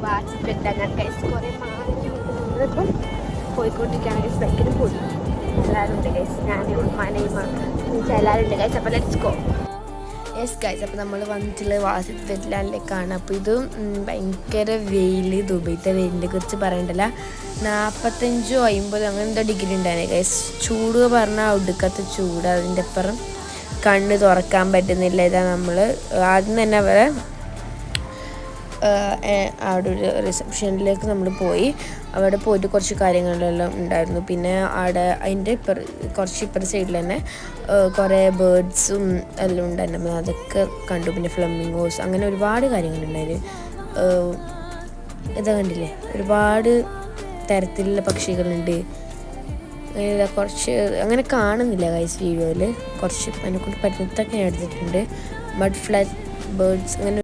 വാച്ചിപ്പെട്ടാണ് guys. കുറേ നമ്മളിപ്പം പോയിക്കൊണ്ടിരിക്കുകയാണ് ഗൈസ്. ഭയങ്കര പൊടി എല്ലാവരും ഉണ്ട് ഗൈസ്. ഞാൻ ഉമ്മാനെയും എല്ലാവരും ഉണ്ട് ഗൈസ്. അപ്പോൾ ലെറ്റ്സ് ഗോ. യെസ് ഗൈസ്, അപ്പോൾ നമ്മൾ വന്നിട്ടുള്ളത് വാസിത് വെറ്റ്ലാൻഡിലേക്കാണ്. അപ്പോൾ ഇത് ഭയങ്കര വെയിൽ, ദുബൈത്തെ വെയിലിനെ കുറിച്ച് പറയണ്ടല്ല. 45 50 അങ്ങനെ എന്തോ ഡിഗ്രി ഉണ്ടായിരുന്നു ഗൈസ്. ചൂട് പറഞ്ഞാൽ ഒടുക്കത്തെ ചൂട്. അതിൻ്റെ അപ്പുറം കണ്ണ് തുറക്കാൻ പറ്റുന്നില്ല. ഇതാ നമ്മൾ ആദ്യം തന്നെ അവരെ അവിടെ ഒരു റിസപ്ഷനിലേക്ക് നമ്മൾ പോയി. അവിടെ പോയിട്ട് കുറച്ച് കാര്യങ്ങളെല്ലാം ഉണ്ടായിരുന്നു. പിന്നെ അവിടെ അതിൻ്റെ കുറച്ച് ഇപ്പുറത്തെ സൈഡിൽ തന്നെ കുറേ ബേർഡ്സും എല്ലാം ഉണ്ടായിരുന്നു. അതൊക്കെ കണ്ടു. പിന്നെ ഫ്ലമിംഗോസ്, അങ്ങനെ ഒരുപാട് കാര്യങ്ങളുണ്ടായിരുന്നു. ഇതാ കണ്ടില്ലേ, ഒരുപാട് തരത്തിലുള്ള പക്ഷികളുണ്ട്. അങ്ങനെ കുറച്ച് അങ്ങനെ കാണുന്നില്ല ഗൈസ് വീഡിയോയിൽ. കുറച്ച് അതിനെക്കൊണ്ട് പറ്റുന്നതൊക്കെ ഞാൻ എടുത്തിട്ടുണ്ട്. മഡ് ഫ്ലാറ്റ് ബേർഡ്സ് അങ്ങനെ